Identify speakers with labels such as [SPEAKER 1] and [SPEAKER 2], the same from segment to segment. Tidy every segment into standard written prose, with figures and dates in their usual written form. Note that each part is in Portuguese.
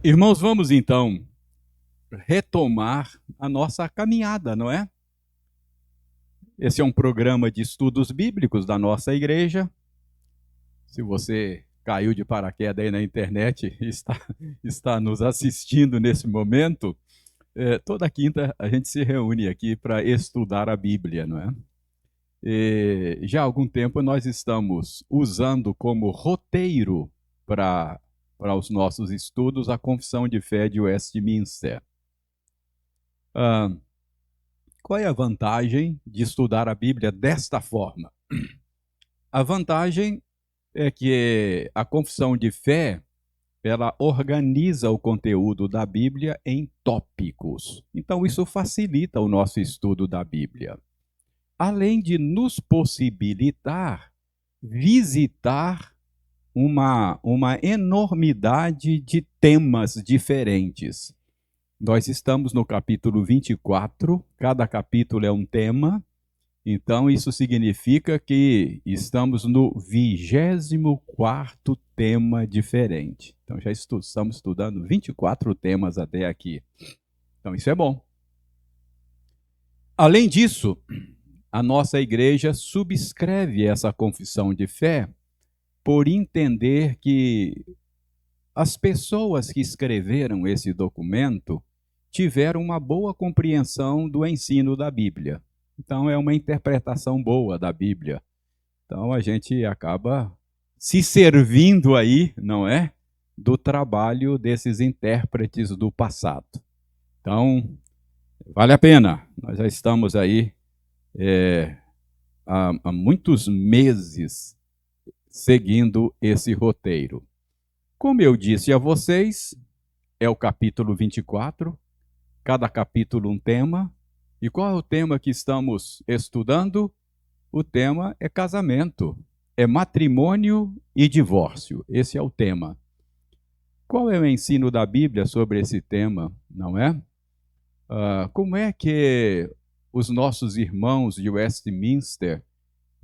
[SPEAKER 1] Irmãos, vamos então retomar a nossa caminhada, não é? Esse é um programa de estudos bíblicos da nossa igreja. Se você caiu de paraquedas aí na internet e está nos assistindo nesse momento, toda quinta a gente se reúne aqui para estudar a Bíblia, não é? Já há algum tempo nós estamos usando como roteiro para os nossos estudos a Confissão de Fé de Westminster. Qual é a vantagem de estudar a Bíblia desta forma? A vantagem é que a confissão de fé, ela organiza o conteúdo da Bíblia em tópicos. Então isso facilita o nosso estudo da Bíblia. Além de nos possibilitar visitar uma enormidade de temas diferentes. Nós estamos no capítulo 24, cada capítulo é um tema, então isso significa que estamos no 24º tema diferente. Então já estamos estudando 24 temas até aqui. Então isso é bom. Além disso, a nossa igreja subscreve essa confissão de fé por entender que as pessoas que escreveram esse documento tiveram uma boa compreensão do ensino da Bíblia. Então, é uma interpretação boa da Bíblia. Então, a gente acaba se servindo aí, não é? Do trabalho desses intérpretes do passado. Então, vale a pena. Nós já estamos aí há muitos meses seguindo esse roteiro. Como eu disse a vocês, é o capítulo 24, cada capítulo um tema. E qual é o tema que estamos estudando? O tema é casamento, é matrimônio e divórcio. Esse é o tema. Qual é o ensino da Bíblia sobre esse tema, não é? Como é que os nossos irmãos de Westminster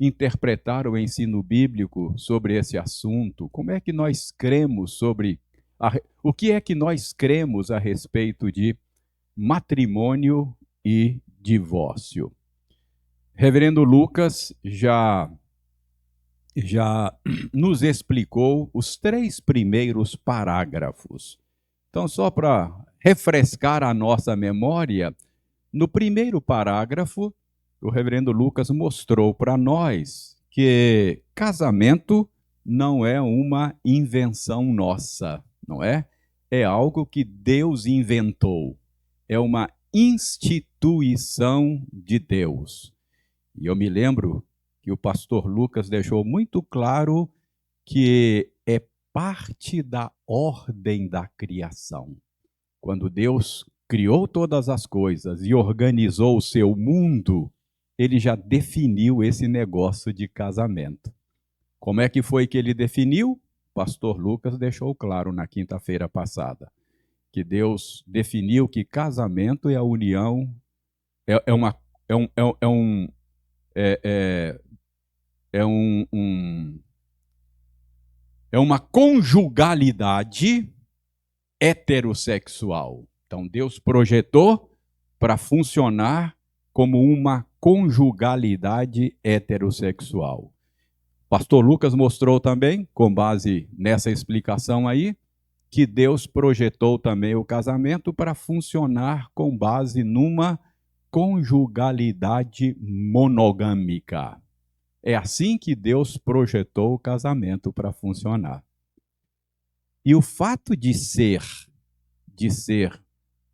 [SPEAKER 1] interpretaram o ensino bíblico sobre esse assunto? Como é que nós cremos sobre... o que é que nós cremos a respeito de matrimônio e divórcio? Reverendo Lucas já nos explicou os 3 primeiros parágrafos. Então, só para refrescar a nossa memória, no primeiro parágrafo, o reverendo Lucas mostrou para nós que casamento não é uma invenção nossa, não é? É algo que Deus inventou. É uma instituição de Deus. E eu me lembro que o pastor Lucas deixou muito claro que é parte da ordem da criação. Quando Deus criou todas as coisas e organizou o seu mundo, ele já definiu esse negócio de casamento. Como é que foi que ele definiu? O pastor Lucas deixou claro na quinta-feira passada, que Deus definiu que casamento é a união, é uma conjugalidade heterossexual. Então, Deus projetou para funcionar como uma conjugalidade heterossexual. Pastor Lucas mostrou também, com base nessa explicação aí, que Deus projetou também o casamento para funcionar com base numa conjugalidade monogâmica. É assim que Deus projetou o casamento para funcionar. E o fato de ser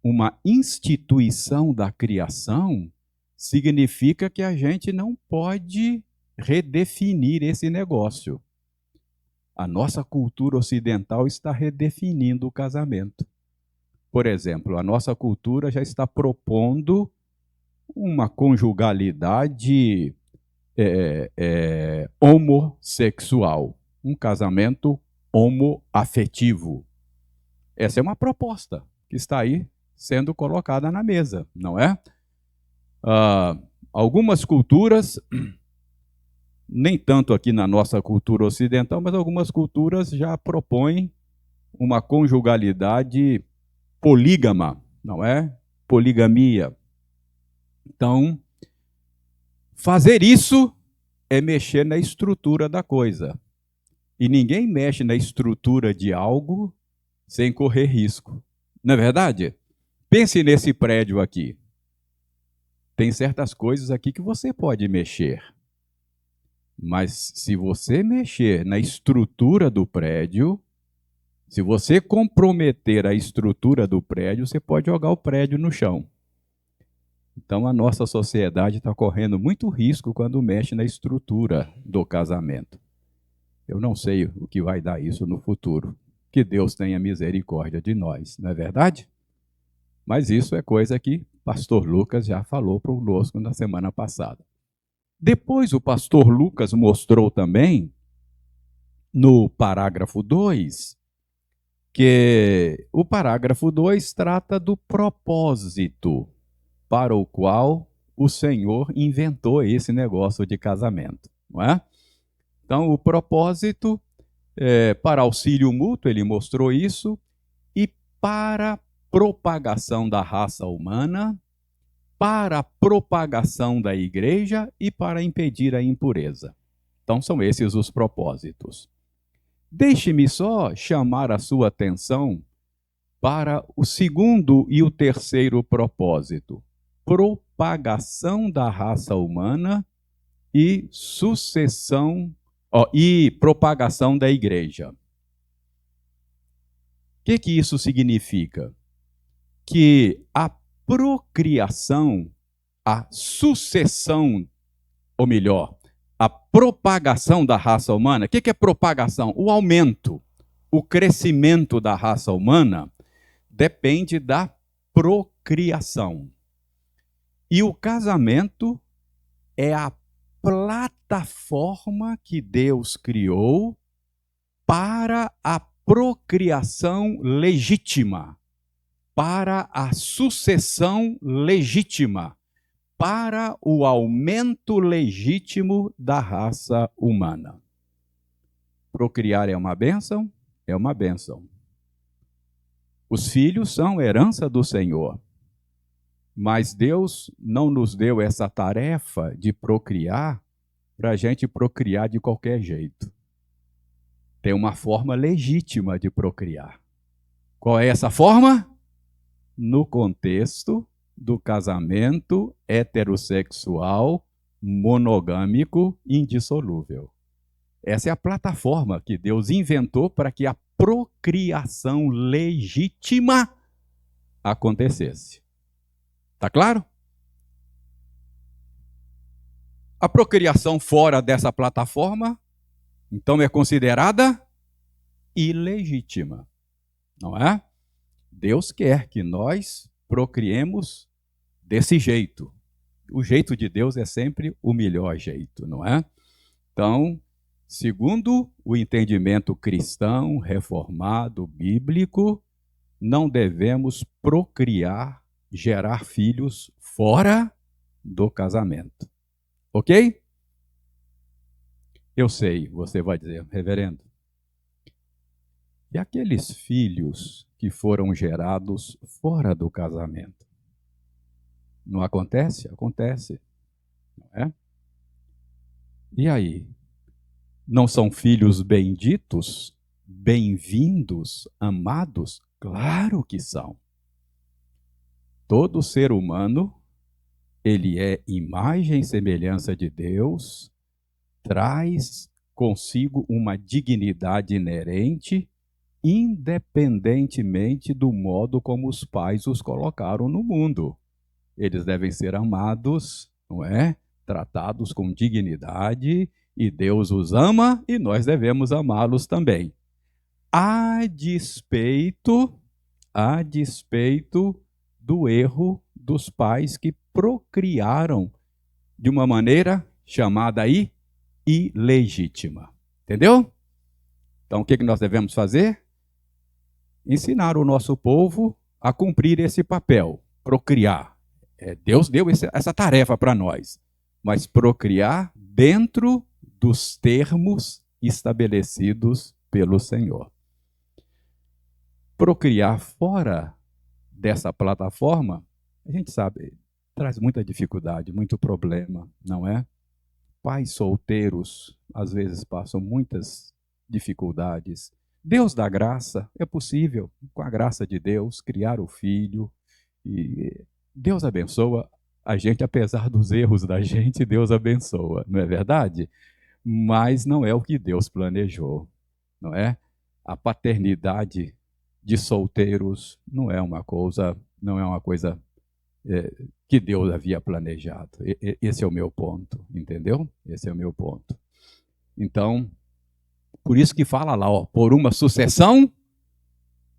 [SPEAKER 1] uma instituição da criação significa que a gente não pode redefinir esse negócio. A nossa cultura ocidental está redefinindo o casamento. Por exemplo, a nossa cultura já está propondo uma conjugalidade homossexual, um casamento homoafetivo. Essa é uma proposta que está aí sendo colocada na mesa, não é? Algumas culturas, nem tanto aqui na nossa cultura ocidental, mas algumas culturas já propõem uma conjugalidade polígama, não é? Poligamia. Então, fazer isso é mexer na estrutura da coisa. E ninguém mexe na estrutura de algo sem correr risco. Não é verdade? Pense nesse prédio aqui. Tem certas coisas aqui que você pode mexer. Mas se você mexer na estrutura do prédio, se você comprometer a estrutura do prédio, você pode jogar o prédio no chão. Então a nossa sociedade está correndo muito risco quando mexe na estrutura do casamento. Eu não sei o que vai dar isso no futuro. Que Deus tenha misericórdia de nós, não é verdade? Mas isso é coisa que o pastor Lucas já falou conosco na semana passada. Depois o pastor Lucas mostrou também, no parágrafo 2, que o parágrafo 2 trata do propósito para o qual o Senhor inventou esse negócio de casamento, não é? Então, o propósito para auxílio mútuo, ele mostrou isso, e para propagação da raça humana, para a propagação da igreja e para impedir a impureza. Então, são esses os propósitos. Deixe-me só chamar a sua atenção para o segundo e o terceiro propósito: propagação da raça humana e sucessão e propagação da igreja. O que isso significa? Que a procriação, a sucessão, ou melhor, a propagação da raça humana. O que é propagação? O aumento, o crescimento da raça humana depende da procriação. E o casamento é a plataforma que Deus criou para a procriação legítima, para a sucessão legítima, para o aumento legítimo da raça humana. Procriar é uma bênção? É uma bênção. Os filhos são herança do Senhor. Mas Deus não nos deu essa tarefa de procriar para a gente procriar de qualquer jeito. Tem uma forma legítima de procriar. Qual é essa forma? No contexto do casamento heterossexual, monogâmico, indissolúvel. Essa é a plataforma que Deus inventou para que a procriação legítima acontecesse. Está claro? A procriação fora dessa plataforma, então, é considerada ilegítima, não é? Deus quer que nós procriemos desse jeito. O jeito de Deus é sempre o melhor jeito, não é? Então, segundo o entendimento cristão, reformado, bíblico, não devemos procriar, gerar filhos fora do casamento. Ok? Eu sei, você vai dizer, reverendo. E aqueles filhos que foram gerados fora do casamento? Não acontece? Acontece. Não é? E aí? Não são filhos benditos, bem-vindos, amados? Claro que são. Todo ser humano, ele é imagem e semelhança de Deus, traz consigo uma dignidade inerente, independentemente do modo como os pais os colocaram no mundo. Eles devem ser amados, não é? Tratados com dignidade, e Deus os ama e nós devemos amá-los também. A despeito do erro dos pais que procriaram de uma maneira chamada aí ilegítima. Entendeu? Então, o que nós devemos fazer? Ensinar o nosso povo a cumprir esse papel, procriar. Deus deu essa tarefa para nós, mas procriar dentro dos termos estabelecidos pelo Senhor. procriar fora dessa plataforma, a gente sabe, traz muita dificuldade, muito problema, não é? Pais solteiros, às vezes, passam muitas dificuldades. Deus dá graça, é possível, com a graça de Deus, criar o filho. E Deus abençoa a gente, apesar dos erros da gente, Deus abençoa, não é verdade? Mas não é o que Deus planejou, não é? A paternidade de solteiros não é uma coisa que Deus havia planejado. Esse é o meu ponto, entendeu? Esse é o meu ponto. Então, por isso que fala lá, ó, por uma sucessão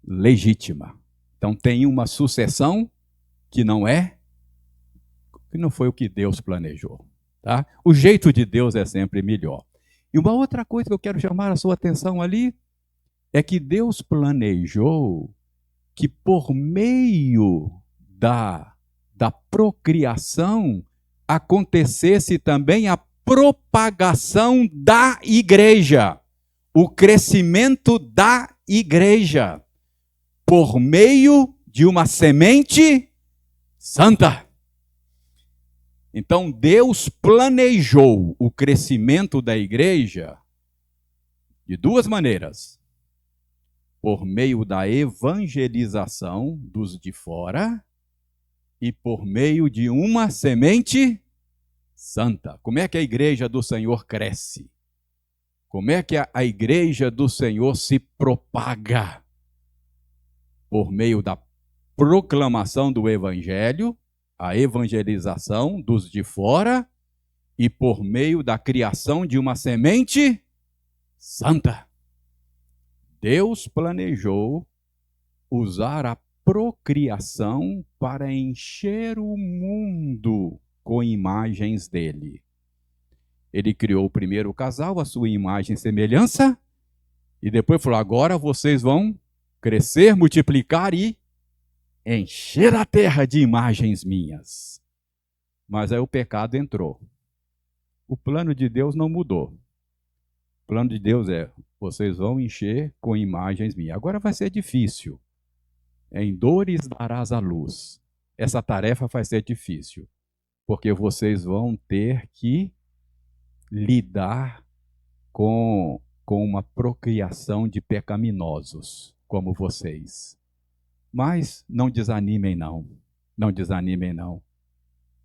[SPEAKER 1] legítima. Então tem uma sucessão que não foi o que Deus planejou, tá? O jeito de Deus é sempre melhor. E uma outra coisa que eu quero chamar a sua atenção ali é que Deus planejou que por meio da procriação acontecesse também a propagação da igreja, o crescimento da igreja, por meio de uma semente santa. Então Deus planejou o crescimento da igreja de duas maneiras: por meio da evangelização dos de fora e por meio de uma semente santa. Como é que a igreja do Senhor cresce? Como é que a igreja do Senhor se propaga? Por meio da proclamação do evangelho, a evangelização dos de fora e por meio da criação de uma semente santa. Deus planejou usar a procriação para encher o mundo com imagens dele. Ele criou o primeiro casal, a sua imagem e semelhança, e depois falou: agora vocês vão crescer, multiplicar e encher a terra de imagens minhas. Mas aí o pecado entrou. O plano de Deus não mudou. O plano de Deus é: vocês vão encher com imagens minhas. Agora vai ser difícil. Em dores darás a luz. Essa tarefa vai ser difícil, porque vocês vão ter que lidar com uma procriação de pecaminosos como vocês. Mas não desanimem não. Não desanimem não.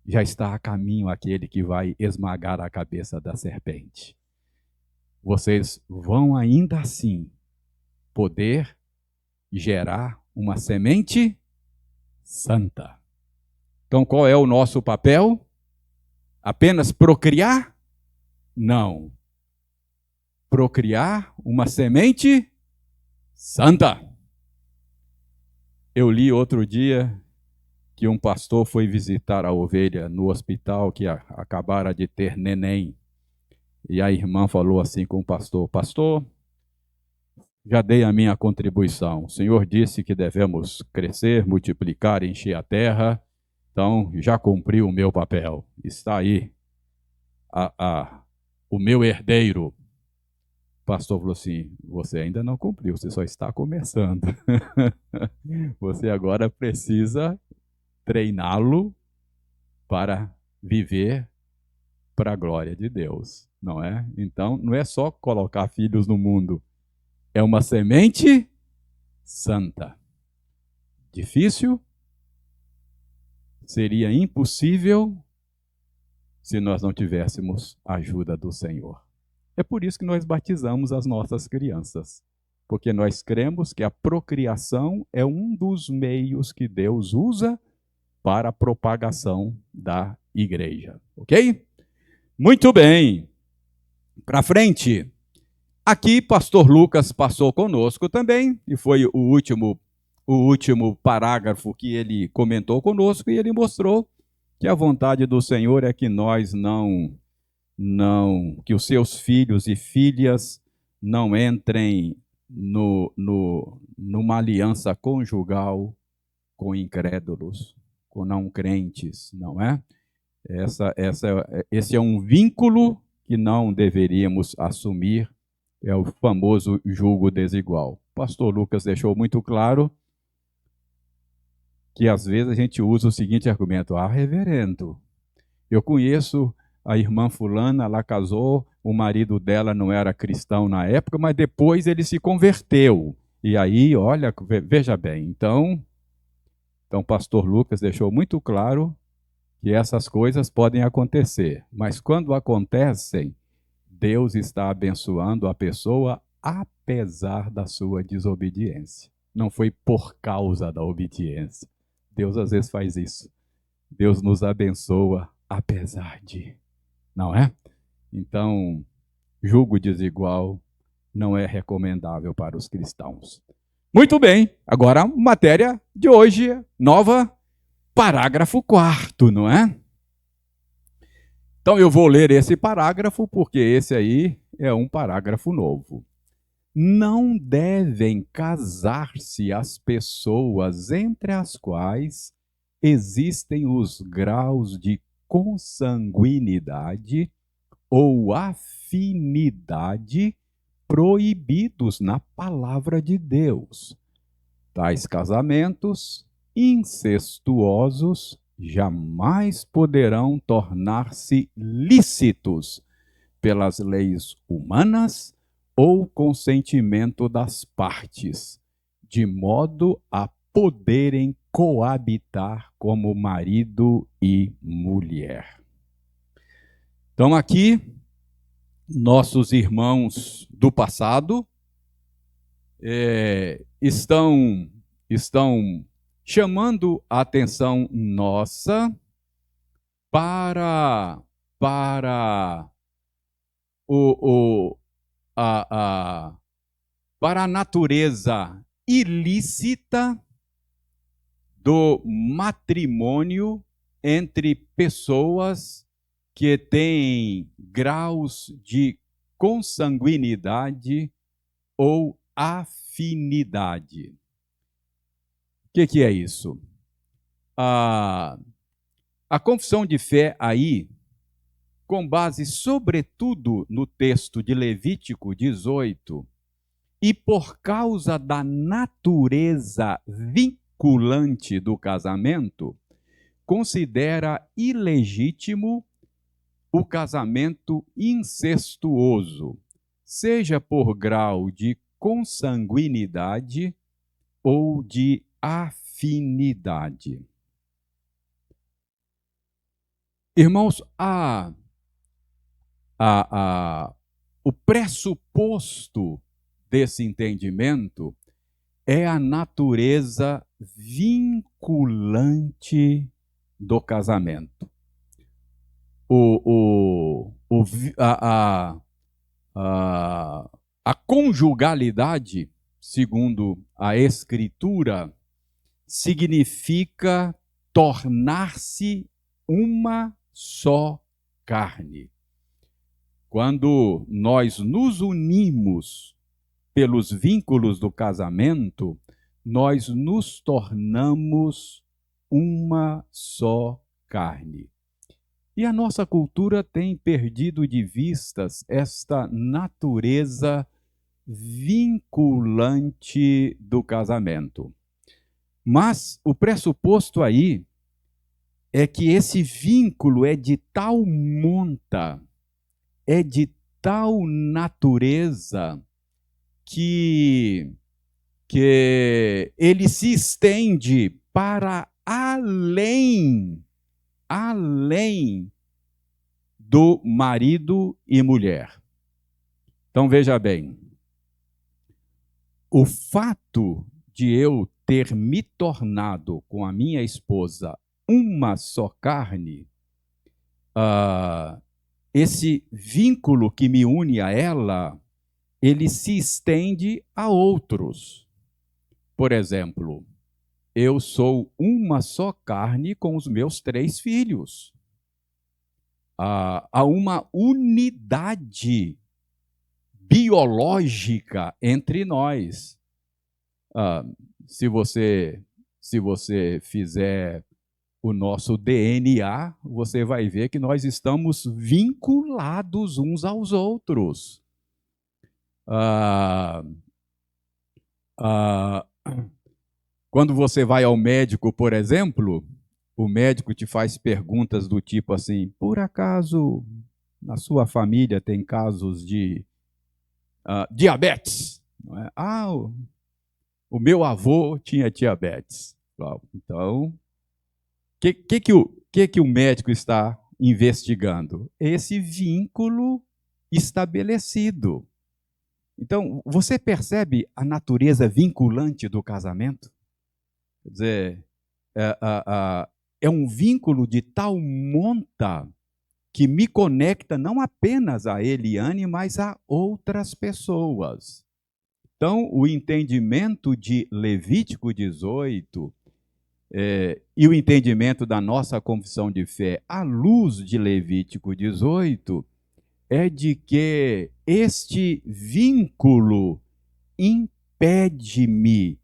[SPEAKER 1] Já está a caminho aquele que vai esmagar a cabeça da serpente. Vocês vão ainda assim poder gerar uma semente santa. Então, qual é o nosso papel? Apenas procriar? Não. Procriar uma semente santa. Eu li outro dia que um pastor foi visitar a ovelha no hospital que acabara de ter neném. E a irmã falou assim com o pastor: pastor, já dei a minha contribuição. O Senhor disse que devemos crescer, multiplicar, encher a terra. Então, já cumpri o meu papel. Está aí o meu herdeiro. O pastor falou assim: você ainda não cumpriu, você só está começando. Você agora precisa treiná-lo para viver para a glória de Deus, não é? Então, não é só colocar filhos no mundo. É uma semente santa. Difícil? Seria impossível se nós não tivéssemos a ajuda do Senhor. É por isso que nós batizamos as nossas crianças, porque nós cremos que a procriação é um dos meios que Deus usa para a propagação da igreja. Ok? Muito bem. Para frente. Aqui, pastor Lucas passou conosco também, e foi o último parágrafo que ele comentou conosco, e ele mostrou que a vontade do Senhor é que nós que os seus filhos e filhas não entrem numa aliança conjugal com incrédulos, com não crentes, não é? Esse é um vínculo que não deveríamos assumir. É o famoso julgo desigual. pastor Lucas deixou muito claro que às vezes a gente usa o seguinte argumento: ah, reverendo, eu conheço a irmã fulana, ela casou, o marido dela não era cristão na época, mas depois ele se converteu. E aí, olha, veja bem, então o pastor Lucas deixou muito claro que essas coisas podem acontecer, mas quando acontecem, Deus está abençoando a pessoa apesar da sua desobediência. Não foi por causa da obediência. Deus às vezes faz isso. Deus nos abençoa apesar de, não é? Então, julgo desigual não é recomendável para os cristãos. Muito bem, agora a matéria de hoje, nova, parágrafo 4º, não é? Então eu vou ler esse parágrafo porque esse aí é um parágrafo novo. Não devem casar-se as pessoas entre as quais existem os graus de consanguinidade ou afinidade proibidos na palavra de Deus. Tais casamentos incestuosos jamais poderão tornar-se lícitos pelas leis humanas ou consentimento das partes, de modo a poderem coabitar como marido e mulher. Então aqui, nossos irmãos do passado estão chamando a atenção nossa para para a natureza ilícita do matrimônio entre pessoas que têm graus de consanguinidade ou afinidade. O que é isso? A confissão de fé aí, com base sobretudo no texto de Levítico 18, e por causa da natureza vinculante do casamento, considera ilegítimo o casamento incestuoso, seja por grau de consanguinidade ou de afinidade. Irmãos, o pressuposto desse entendimento é a natureza vinculante do casamento. A conjugalidade, segundo a Escritura, significa tornar-se uma só carne. Quando nós nos unimos pelos vínculos do casamento, nós nos tornamos uma só carne. E a nossa cultura tem perdido de vistas esta natureza vinculante do casamento. Mas o pressuposto aí é que esse vínculo é de tal monta, é de tal natureza que ele se estende para além do marido e mulher. Então veja bem, o fato de eu ter me tornado com a minha esposa uma só carne, esse vínculo que me une a ela, ele se estende a outros. Por exemplo, eu sou uma só carne com os meus 3 filhos. Há uma unidade biológica entre nós. Se você fizer o nosso DNA, você vai ver que nós estamos vinculados uns aos outros. Quando você vai ao médico, por exemplo, o médico te faz perguntas do tipo assim: por acaso na sua família tem casos de diabetes? Não é? O meu avô tinha diabetes. Então, o que o médico está investigando? Esse vínculo estabelecido. Então, você percebe a natureza vinculante do casamento? Quer dizer, é um vínculo de tal monta que me conecta não apenas a Eliane, mas a outras pessoas. Então, o entendimento de Levítico 18 e o entendimento da nossa confissão de fé à luz de Levítico 18 é de que este vínculo impede-me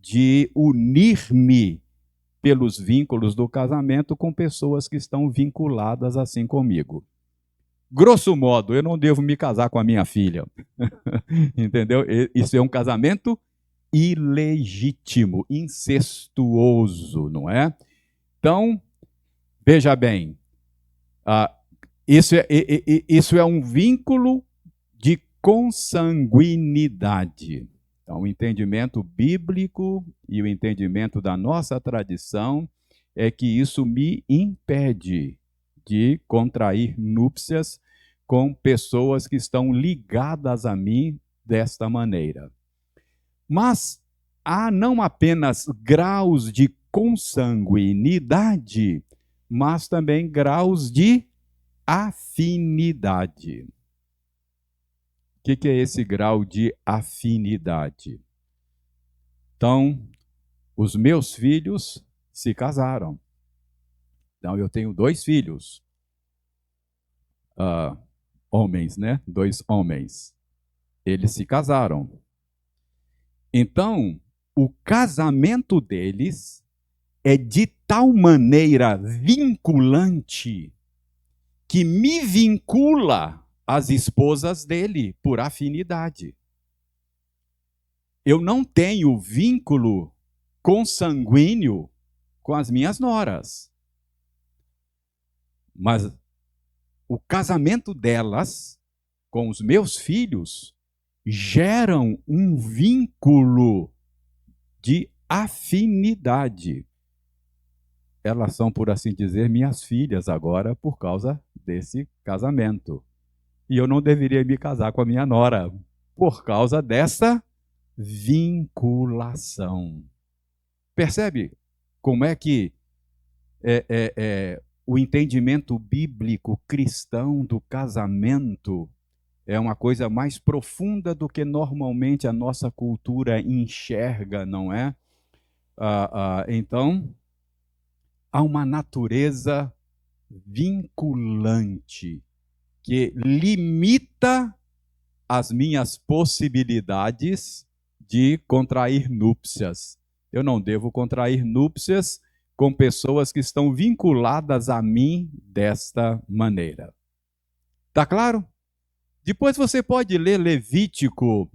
[SPEAKER 1] de unir-me pelos vínculos do casamento com pessoas que estão vinculadas assim comigo. Grosso modo, eu não devo me casar com a minha filha. Entendeu? Isso é um casamento ilegítimo, incestuoso, não é? Então, veja bem, isso é um vínculo de consanguinidade. Então, o entendimento bíblico e o entendimento da nossa tradição é que isso me impede de contrair núpcias com pessoas que estão ligadas a mim desta maneira. Mas há não apenas graus de consanguinidade, mas também graus de afinidade. O que é esse grau de afinidade? Então, os meus filhos se casaram. Então, eu tenho 2 filhos. Homens, né? 2 homens. Eles se casaram. Então, o casamento deles é de tal maneira vinculante que me vincula às esposas dele por afinidade. Eu não tenho vínculo consanguíneo com as minhas noras. Mas o casamento delas com os meus filhos geram um vínculo de afinidade. Elas são, por assim dizer, minhas filhas agora por causa desse casamento. E eu não deveria me casar com a minha nora por causa dessa vinculação. Percebe como é que o entendimento bíblico cristão do casamento é uma coisa mais profunda do que normalmente a nossa cultura enxerga, não é? Então, há uma natureza vinculante que limita as minhas possibilidades de contrair núpcias. Eu não devo contrair núpcias com pessoas que estão vinculadas a mim desta maneira. Tá claro? Depois você pode ler Levítico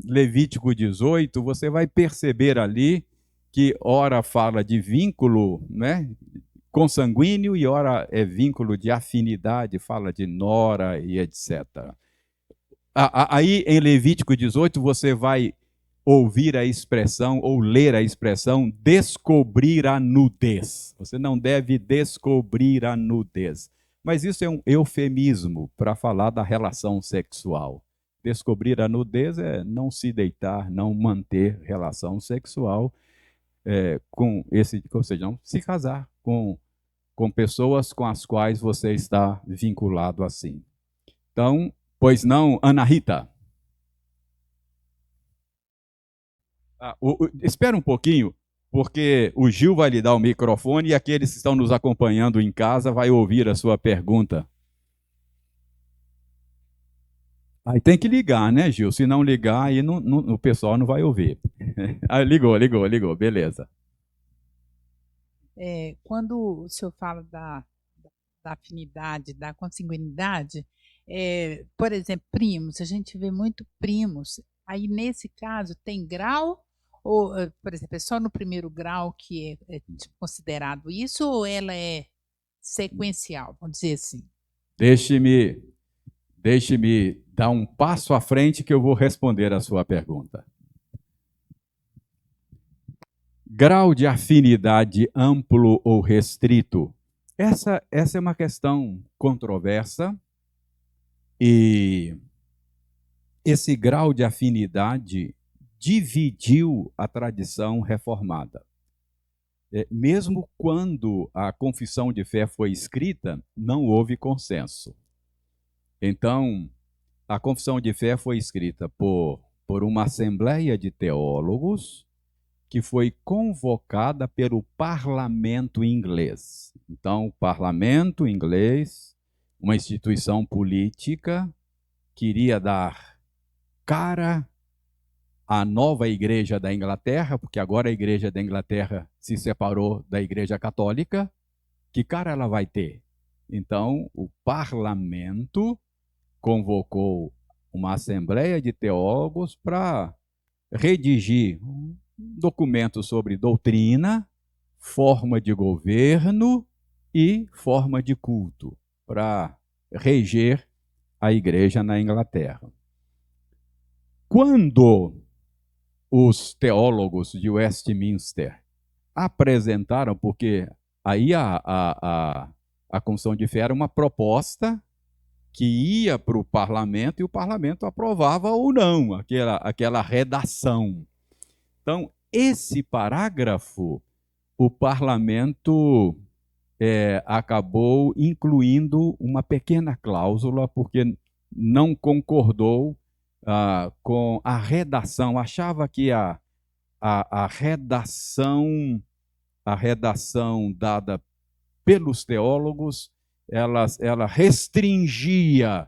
[SPEAKER 1] 18, você vai perceber ali que ora fala de vínculo, né, consanguíneo e ora é vínculo de afinidade, fala de nora e etc. Aí em Levítico 18 você vai ouvir a expressão ou ler a expressão descobrir a nudez. Você não deve descobrir a nudez. Mas isso é um eufemismo para falar da relação sexual. Descobrir a nudez é não se deitar, não manter relação sexual ou seja, não se casar com pessoas com as quais você está vinculado assim. Então, pois não, Ana Rita? Espera um pouquinho, porque o Gil vai lhe dar o microfone e aqueles que estão nos acompanhando em casa vai ouvir a sua pergunta. Aí tem que ligar, né, Gil? Se não ligar, aí o pessoal não vai ouvir. Ligou, beleza.
[SPEAKER 2] Quando o senhor fala da afinidade, da consanguinidade, por exemplo, primos, a gente vê muito primos. Aí, nesse caso, tem grau Ou, por exemplo, é só no primeiro grau que é considerado isso, ou ela é sequencial, vamos dizer assim?
[SPEAKER 1] Deixe-me dar um passo à frente que eu vou responder a sua pergunta. Grau de afinidade amplo ou restrito? Essa é uma questão controversa e esse grau de afinidade dividiu a tradição reformada. Mesmo quando a confissão de fé foi escrita, não houve consenso. Então, a confissão de fé foi escrita por uma assembleia de teólogos que foi convocada pelo parlamento inglês. Então, o parlamento inglês, uma instituição política, queria dar cara à nova igreja da Inglaterra, porque agora a igreja da Inglaterra se separou da igreja católica. Que cara ela vai ter? Então, o parlamento convocou uma assembleia de teólogos para redigir um documento sobre doutrina, forma de governo e forma de culto para reger a igreja na Inglaterra. Quando os teólogos de Westminster apresentaram, porque aí a confissão de fé era uma proposta que ia para o parlamento e o parlamento aprovava ou não aquela redação. Então, esse parágrafo, o parlamento acabou incluindo uma pequena cláusula, porque não concordou com a redação, achava que a redação dada pelos teólogos, ela restringia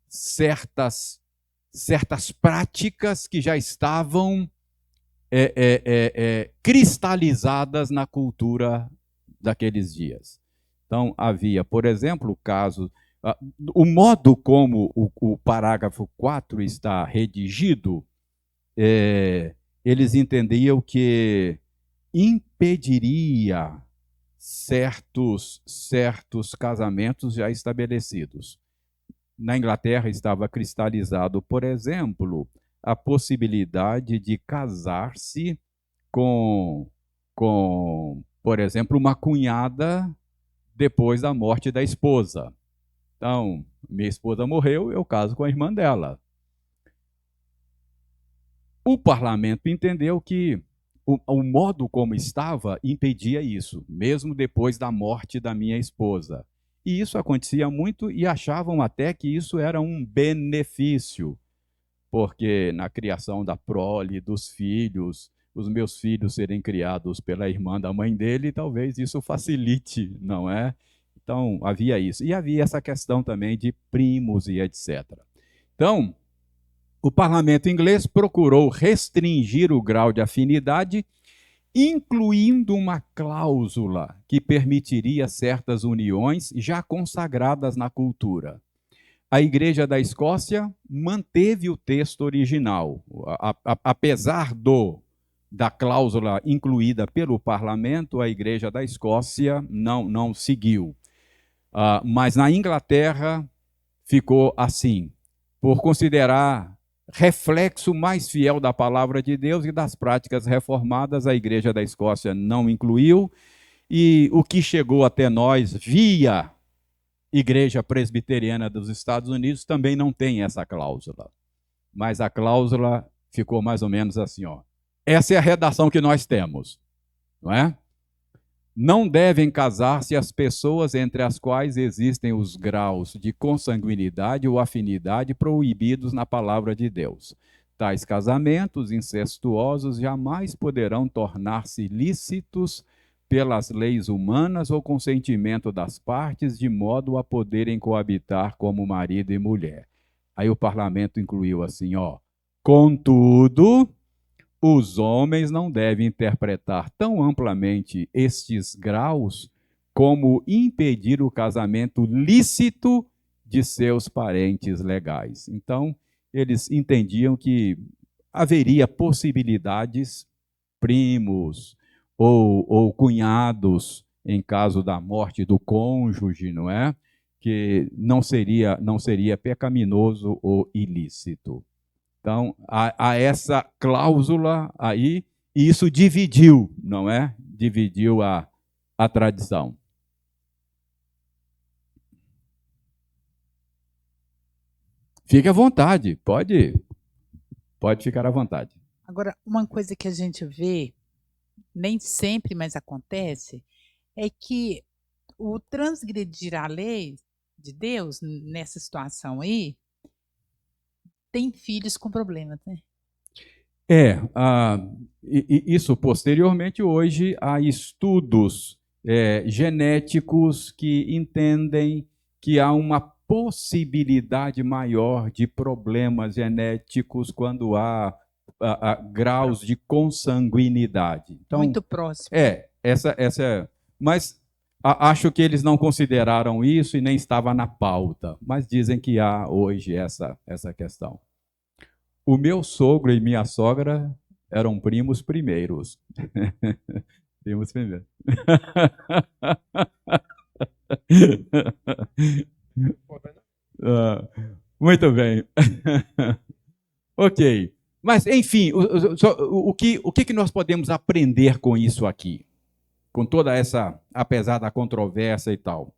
[SPEAKER 1] certas práticas que já estavam cristalizadas na cultura daqueles dias. Então, havia, por exemplo, o caso, o modo como o parágrafo 4 está redigido, eles entendiam que impediria certos casamentos já estabelecidos. Na Inglaterra estava cristalizado, por exemplo, a possibilidade de casar-se com, por exemplo, uma cunhada depois da morte da esposa. Então, minha esposa morreu, eu caso com a irmã dela. O parlamento entendeu que o modo como estava impedia isso, mesmo depois da morte da minha esposa. E isso acontecia muito e achavam até que isso era um benefício, porque na criação da prole, dos filhos, os meus filhos serem criados pela irmã da mãe dele, talvez isso facilite, não é? Então, havia isso. E havia essa questão também de primos e etc. Então, o parlamento inglês procurou restringir o grau de afinidade, incluindo uma cláusula que permitiria certas uniões já consagradas na cultura. A Igreja da Escócia manteve o texto original, apesar da cláusula incluída pelo parlamento, a Igreja da Escócia não seguiu. Mas na Inglaterra ficou assim, por considerar reflexo mais fiel da palavra de Deus e das práticas reformadas, a Igreja da Escócia não incluiu, e o que chegou até nós via Igreja Presbiteriana dos Estados Unidos também não tem essa cláusula. Mas a cláusula ficou mais ou menos assim, ó. Essa é a redação que nós temos, não é? Não devem casar-se as pessoas entre as quais existem os graus de consanguinidade ou afinidade proibidos na palavra de Deus. Tais casamentos incestuosos jamais poderão tornar-se lícitos pelas leis humanas ou consentimento das partes, de modo a poderem coabitar como marido e mulher. Aí o parlamento incluiu assim, ó. Contudo, os homens não devem interpretar tão amplamente estes graus como impedir o casamento lícito de seus parentes legais. Então, eles entendiam que haveria possibilidades primos ou cunhados em caso da morte do cônjuge, não é? Que não seria pecaminoso ou ilícito. Então, há essa cláusula aí, e isso dividiu, não é? Dividiu a tradição. Fique à vontade, pode ficar à vontade.
[SPEAKER 2] Agora, uma coisa que a gente vê, nem sempre, mas acontece, é que o transgredir a lei de Deus, nessa situação aí, tem filhos com problemas, né?
[SPEAKER 1] Isso posteriormente, hoje, há estudos genéticos que entendem que há uma possibilidade maior de problemas genéticos quando há graus de consanguinidade. Então,
[SPEAKER 2] Muito próximo.
[SPEAKER 1] Mas acho que eles não consideraram isso e nem estava na pauta, mas dizem que há hoje essa questão. O meu sogro e minha sogra eram primos primeiros. Primos primeiros. Muito bem. Ok. Mas, enfim, o que nós podemos aprender com isso aqui? Com toda essa, apesar da controvérsia e tal.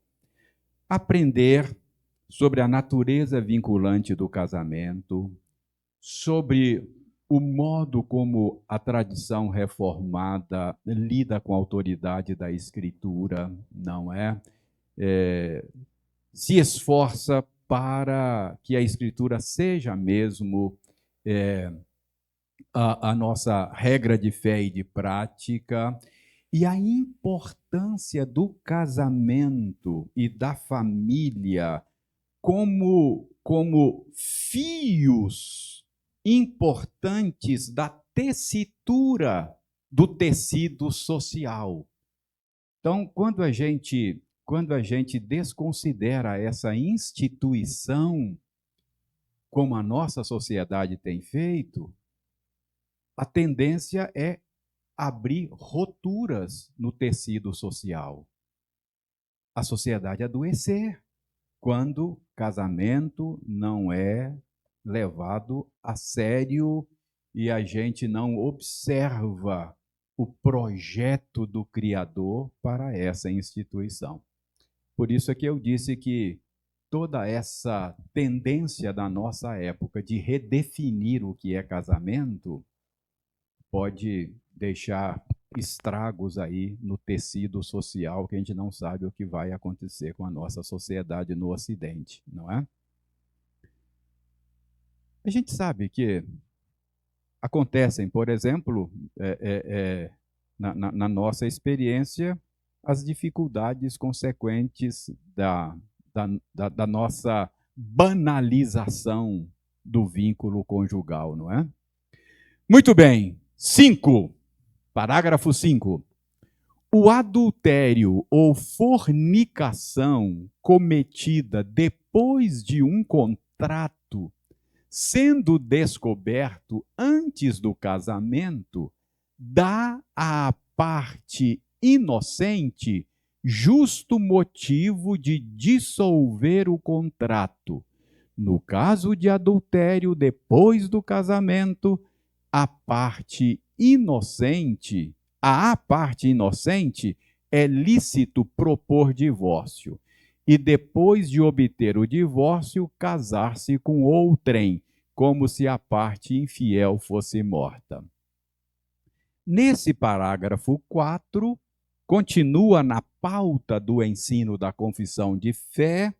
[SPEAKER 1] Aprender sobre a natureza vinculante do casamento, sobre o modo como a tradição reformada lida com a autoridade da Escritura, não é? Se esforça para que a Escritura seja mesmo a nossa regra de fé e de prática, e a importância do casamento e da família como fios importantes da tessitura do tecido social. Então, quando a gente desconsidera essa instituição, como a nossa sociedade tem feito, a tendência é abrir roturas no tecido social. A sociedade adoecer quando casamento não é levado a sério e a gente não observa o projeto do Criador para essa instituição. Por isso é que eu disse que toda essa tendência da nossa época de redefinir o que é casamento pode deixar estragos aí no tecido social que a gente não sabe o que vai acontecer com a nossa sociedade no Ocidente, não é? A gente sabe que acontecem, por exemplo, na nossa experiência, as dificuldades consequentes da nossa banalização do vínculo conjugal, não é? Muito bem. 5. Parágrafo 5. O adultério ou fornicação cometida depois de um contrato, sendo descoberto antes do casamento, dá à parte inocente justo motivo de dissolver o contrato. No caso de adultério depois do casamento, à parte inocente é lícito propor divórcio e depois de obter o divórcio casar-se com outrem, como se a parte infiel fosse morta. Nesse parágrafo 4, continua na pauta do ensino da confissão de fé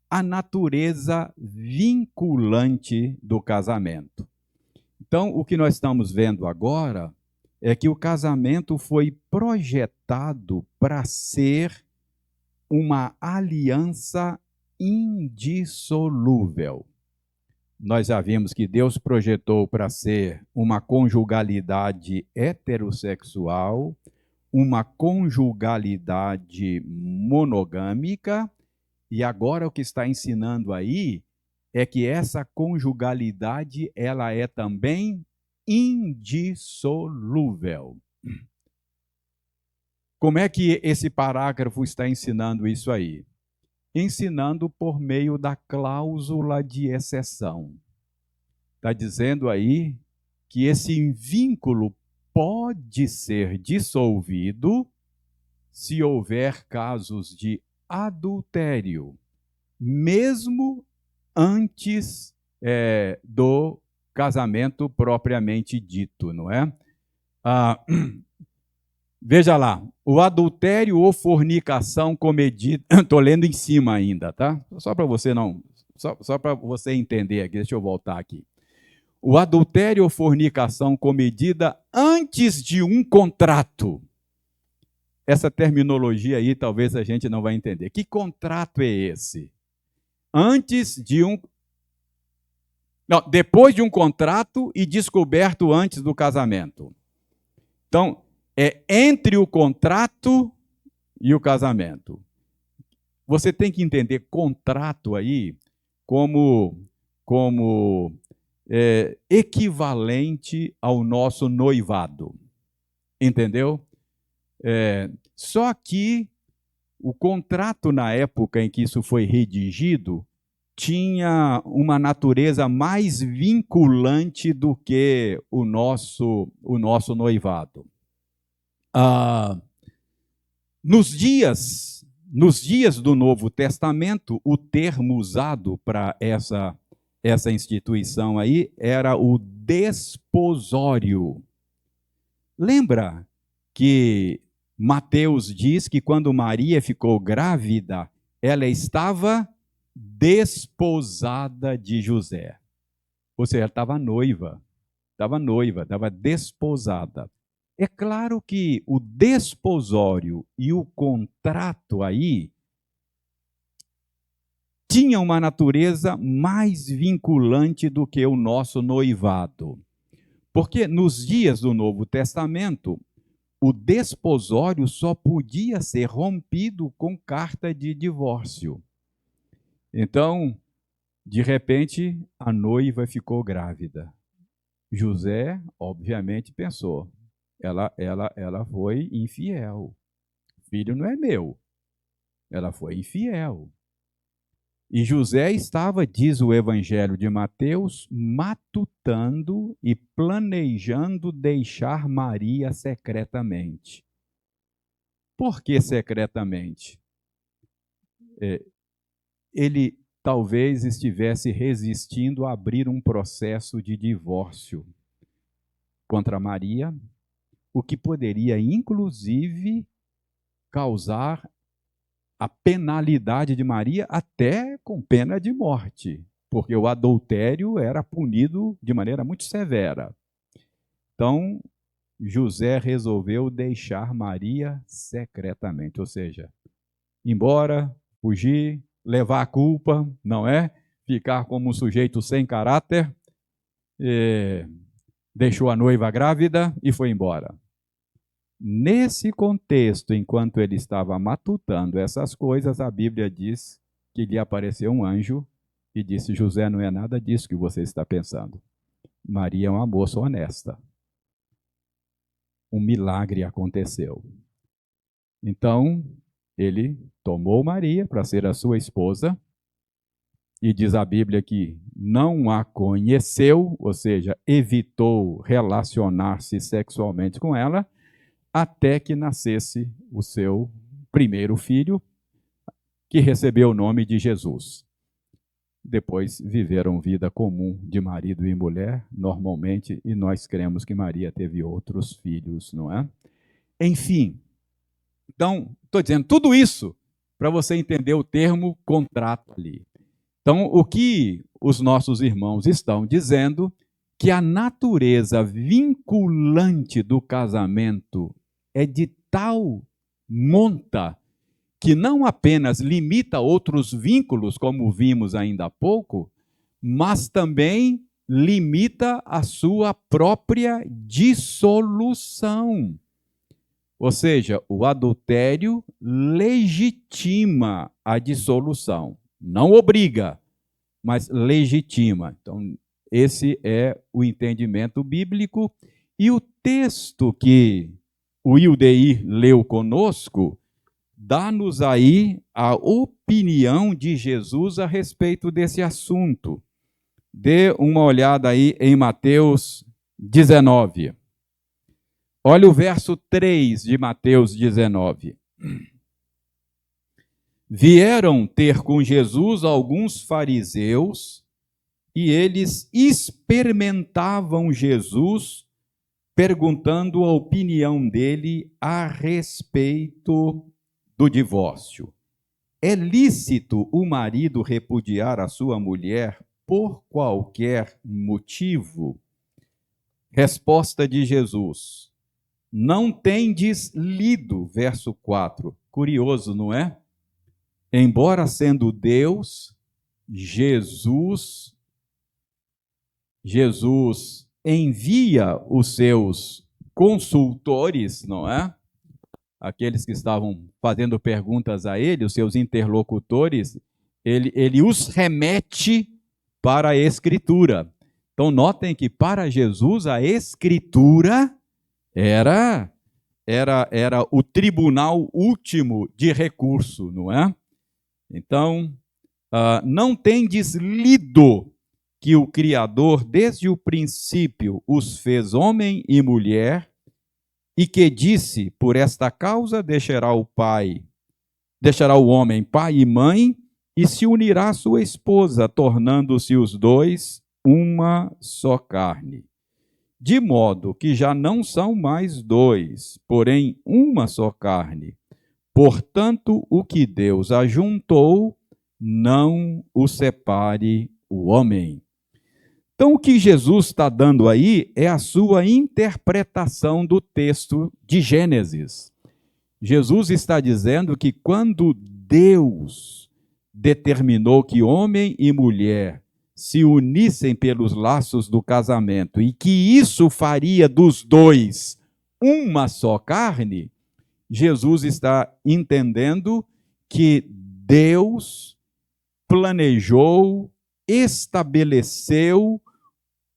[SPEAKER 1] a natureza vinculante do casamento. Então, o que nós estamos vendo agora é que o casamento foi projetado para ser uma aliança indissolúvel. Nós já vimos que Deus projetou para ser uma conjugalidade heterossexual, uma conjugalidade monogâmica, e agora o que está ensinando aí é que essa conjugalidade ela é também indissolúvel. Como é que esse parágrafo está ensinando isso aí? Ensinando por meio da cláusula de exceção. Está dizendo aí que esse vínculo pode ser dissolvido se houver casos de adultério, mesmo antes do casamento propriamente dito, não é? Veja lá, o adultério ou fornicação comedida, estou lendo em cima ainda, tá? Só para você não, só para você entender aqui, deixa eu voltar aqui. O adultério ou fornicação comedida antes de um contrato. Essa terminologia aí talvez a gente não vai entender. Que contrato é esse? Antes de um... Não, depois de um contrato e descoberto antes do casamento. Então, é entre o contrato e o casamento. Você tem que entender contrato aí como equivalente ao nosso noivado. Entendeu? Só que o contrato, na época em que isso foi redigido, tinha uma natureza mais vinculante do que o nosso noivado. Nos dias do Novo Testamento, o termo usado para essa instituição aí era o desposório. Lembra que Mateus diz que quando Maria ficou grávida, ela estava desposada de José. Ou seja, ela estava noiva, estava desposada. É claro que o desposório e o contrato aí tinham uma natureza mais vinculante do que o nosso noivado. Porque nos dias do Novo Testamento, o desposório só podia ser rompido com carta de divórcio. Então, de repente, a noiva ficou grávida. José, obviamente, pensou, ela foi infiel. O filho não é meu. Ela foi infiel. E José estava, diz o Evangelho de Mateus, matutando e planejando deixar Maria secretamente. Por que secretamente? Ele talvez estivesse resistindo a abrir um processo de divórcio contra Maria, o que poderia, inclusive, causar a penalidade de Maria até com pena de morte, porque o adultério era punido de maneira muito severa. Então, José resolveu deixar Maria secretamente, ou seja, ir embora, fugir, levar a culpa, não é? Ficar como um sujeito sem caráter, deixou a noiva grávida e foi embora. Nesse contexto, enquanto ele estava matutando essas coisas, a Bíblia diz que lhe apareceu um anjo e disse: José, não é nada disso que você está pensando. Maria é uma moça honesta. Um milagre aconteceu. Então, ele tomou Maria para ser a sua esposa, e diz a Bíblia que não a conheceu, ou seja, evitou relacionar-se sexualmente com ela, até que nascesse o seu primeiro filho, que recebeu o nome de Jesus. Depois viveram vida comum de marido e mulher, normalmente, e nós cremos que Maria teve outros filhos, não é? Enfim, então, estou dizendo tudo isso para você entender o termo contrato ali. Então, o que os nossos irmãos estão dizendo que a natureza vinculante do casamento é de tal monta que não apenas limita outros vínculos, como vimos ainda há pouco, mas também limita a sua própria dissolução. Ou seja, o adultério legitima a dissolução. Não obriga, mas legitima. Então, Esse é o entendimento bíblico. E o texto que o Ildeir leu conosco dá-nos aí a opinião de Jesus a respeito desse assunto. Dê uma olhada aí em Mateus 19. Olha o verso 3 de Mateus 19. Vieram ter com Jesus alguns fariseus e eles experimentavam Jesus, perguntando a opinião dele a respeito do divórcio. É lícito o marido repudiar a sua mulher por qualquer motivo? Resposta de Jesus: não tendes lido, verso 4. Curioso, não é? Embora sendo Deus, Jesus envia os seus consultores, não é? Aqueles que estavam fazendo perguntas a ele, os seus interlocutores, ele os remete para a Escritura. Então, notem que para Jesus a Escritura era o tribunal último de recurso, não é? Então, não tendes lido que o Criador, desde o princípio, os fez homem e mulher, e que disse, por esta causa deixará o homem pai e mãe, e se unirá à sua esposa, tornando-se os dois uma só carne. De modo que já não são mais dois, porém uma só carne. Portanto, o que Deus ajuntou, não o separe o homem. Então, o que Jesus está dando aí é a sua interpretação do texto de Gênesis. Jesus está dizendo que quando Deus determinou que homem e mulher se unissem pelos laços do casamento e que isso faria dos dois uma só carne, Jesus está entendendo que Deus planejou, estabeleceu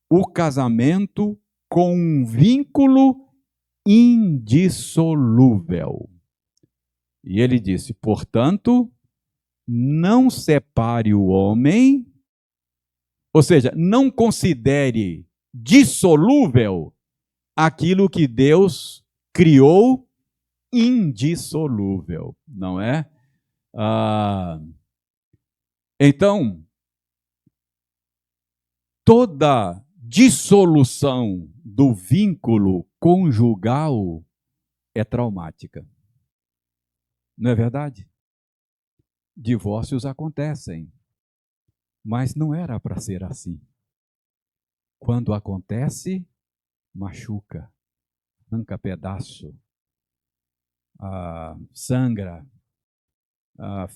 [SPEAKER 1] o casamento com um vínculo indissolúvel. E ele disse, portanto, não separe o homem, ou seja, não considere dissolúvel aquilo que Deus criou indissolúvel, não é? Então, toda dissolução do vínculo conjugal é traumática. Não é verdade? Divórcios acontecem, mas não era para ser assim. Quando acontece, machuca, arranca pedaço, sangra,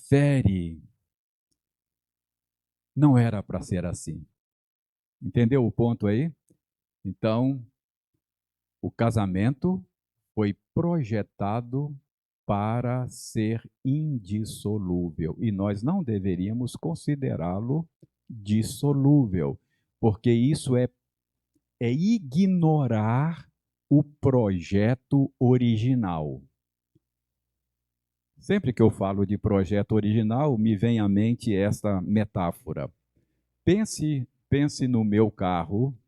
[SPEAKER 1] fere. Não era para ser assim. Entendeu o ponto aí? Então, o casamento foi projetado para ser indissolúvel e nós não deveríamos considerá-lo dissolúvel, porque isso é ignorar o projeto original. Sempre que eu falo de projeto original, me vem à mente esta metáfora. Pense no meu carro.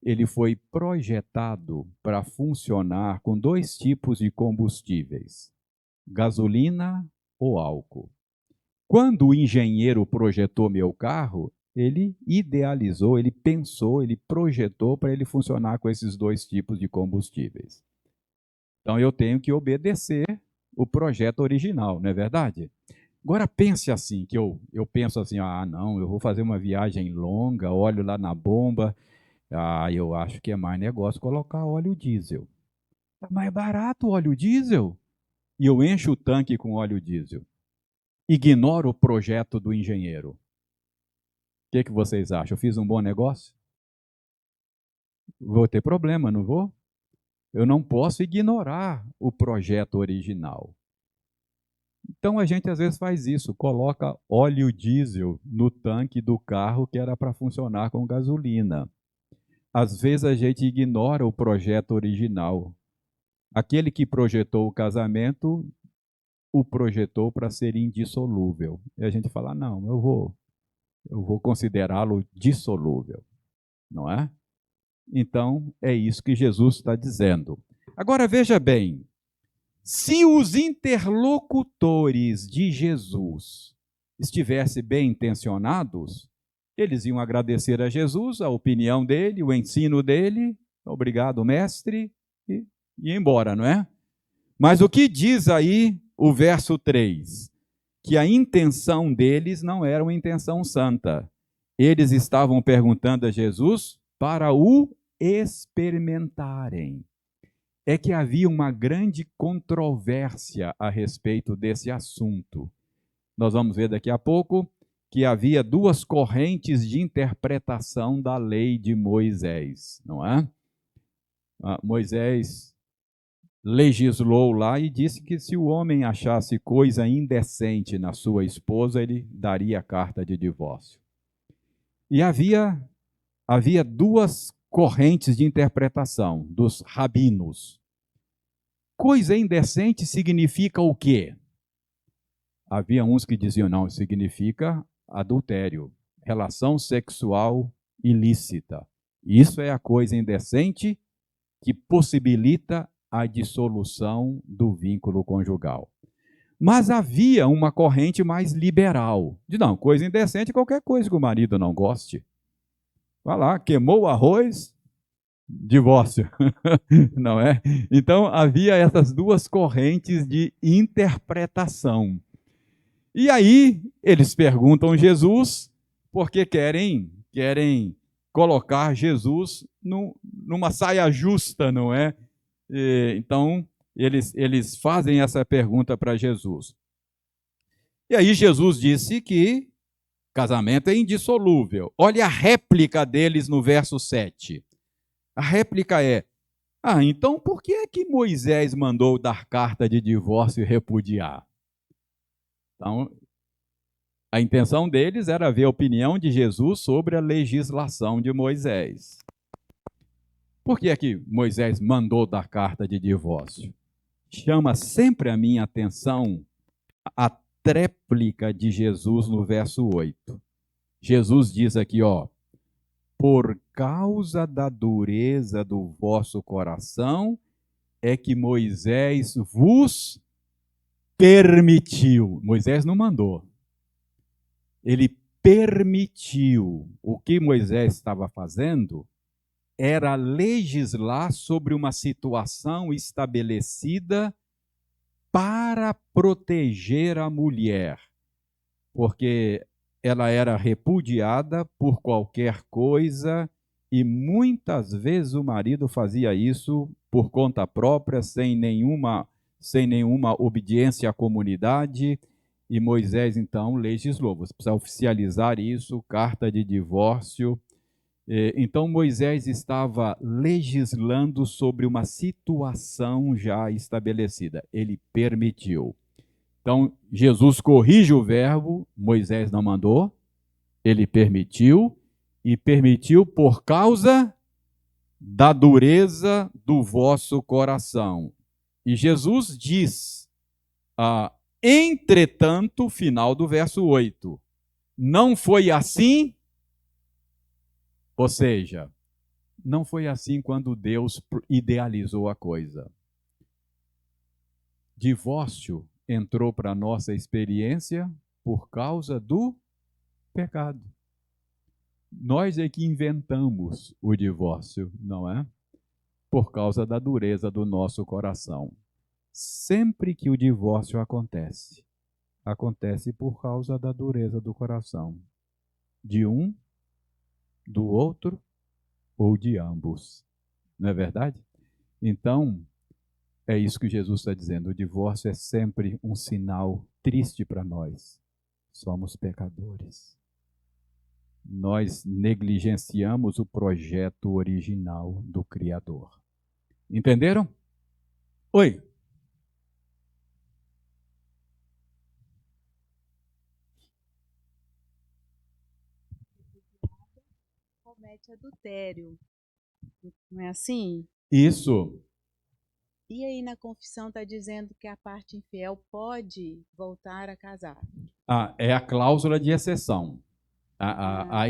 [SPEAKER 1] Ele foi projetado para funcionar com dois tipos de combustíveis, gasolina ou álcool. Quando o engenheiro projetou meu carro, ele idealizou, ele pensou, ele projetou para ele funcionar com esses dois tipos de combustíveis. Então eu tenho que obedecer o projeto original, não é verdade? Agora pense assim, que eu penso assim, não, eu vou fazer uma viagem longa, olho lá na bomba, eu acho que é mais negócio colocar óleo diesel. Tá mais barato o óleo diesel. E eu encho o tanque com óleo diesel. Ignoro o projeto do engenheiro. O que vocês acham? Eu fiz um bom negócio? Vou ter problema, não vou? Eu não posso ignorar o projeto original. Então a gente às vezes faz isso, coloca óleo diesel no tanque do carro que era para funcionar com gasolina. Às vezes a gente ignora o projeto original. Aquele que projetou o casamento o projetou para ser indissolúvel. E a gente fala: "Não, eu vou considerá-lo dissolúvel", não é? Então, é isso que Jesus está dizendo. Agora veja bem, se os interlocutores de Jesus estivessem bem intencionados, eles iam agradecer a Jesus, a opinião dele, o ensino dele, obrigado, mestre, e ir embora, não é? Mas o que diz aí o verso 3? Que a intenção deles não era uma intenção santa. Eles estavam perguntando a Jesus para o experimentarem. É que havia uma grande controvérsia a respeito desse assunto. Nós vamos ver daqui a pouco que havia duas correntes de interpretação da lei de Moisés, não é? Moisés legislou lá e disse que se o homem achasse coisa indecente na sua esposa, ele daria carta de divórcio. E havia duas correntes de interpretação dos rabinos. Coisa indecente significa o quê? Havia uns que diziam, não, significa adultério, relação sexual ilícita. Isso é a coisa indecente que possibilita a dissolução do vínculo conjugal. Mas havia uma corrente mais liberal. De não, coisa indecente é qualquer coisa que o marido não goste. Vai lá, queimou o arroz, divórcio. Não é? Então havia essas duas correntes de interpretação. E aí eles perguntam a Jesus porque querem colocar Jesus numa saia justa, não é? Então eles fazem essa pergunta para Jesus. E aí Jesus disse que casamento é indissolúvel. Olha a réplica deles no verso 7. A réplica é: então por que é que Moisés mandou dar carta de divórcio e repudiar? Então, a intenção deles era ver a opinião de Jesus sobre a legislação de Moisés. Por que é que Moisés mandou dar carta de divórcio? Chama sempre a minha atenção a tréplica de Jesus no verso 8. Jesus diz aqui, por causa da dureza do vosso coração é que Moisés vos permitiu. Moisés não mandou. Ele permitiu. O que Moisés estava fazendo era legislar sobre uma situação estabelecida para proteger a mulher, porque ela era repudiada por qualquer coisa e muitas vezes o marido fazia isso por conta própria, sem nenhuma obediência à comunidade. E Moisés, então, legislou. Você precisa oficializar isso, carta de divórcio. Então, Moisés estava legislando sobre uma situação já estabelecida. Ele permitiu. Então, Jesus corrige o verbo, Moisés não mandou, ele permitiu, e permitiu por causa da dureza do vosso coração. E Jesus diz, entretanto, final do verso 8, não foi assim, ou seja, não foi assim quando Deus idealizou a coisa. Divórcio entrou para a nossa experiência por causa do pecado. Nós é que inventamos o divórcio, não é? Por causa da dureza do nosso coração. Sempre que o divórcio acontece, acontece por causa da dureza do coração. De um, do outro ou de ambos. Não é verdade? Então, é isso que Jesus está dizendo. O divórcio é sempre um sinal triste para nós. Somos pecadores. Nós negligenciamos o projeto original do Criador. Entenderam? Oi.
[SPEAKER 3] comete adultério. Não é assim?
[SPEAKER 1] Isso.
[SPEAKER 3] E aí na confissão está dizendo que a parte infiel pode voltar a casar.
[SPEAKER 1] É a cláusula de exceção.
[SPEAKER 3] Ah,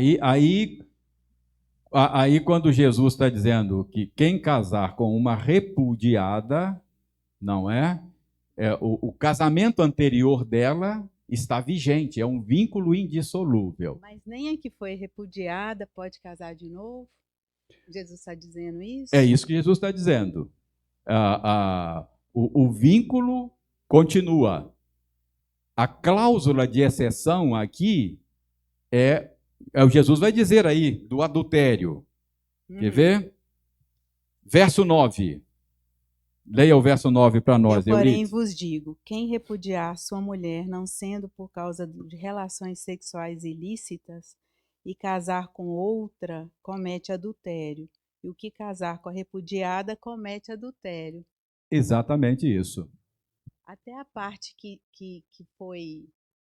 [SPEAKER 1] Aí, quando Jesus está dizendo que quem casar com uma repudiada, não é? O casamento anterior dela está vigente, é um vínculo indissolúvel.
[SPEAKER 3] mas nem a que foi repudiada pode casar de novo? Jesus está dizendo isso?
[SPEAKER 1] É isso que Jesus está dizendo. O vínculo continua. A cláusula de exceção aqui o Jesus vai dizer aí, do adultério. Quer ver? Verso 9. Leia o verso 9 para nós,
[SPEAKER 3] Eu, porém,
[SPEAKER 1] Euridice.
[SPEAKER 3] vos digo, quem repudiar sua mulher, não sendo por causa de relações sexuais ilícitas, e casar com outra, comete adultério. E o que casar com a repudiada, comete adultério.
[SPEAKER 1] Exatamente isso.
[SPEAKER 3] Até a parte que foi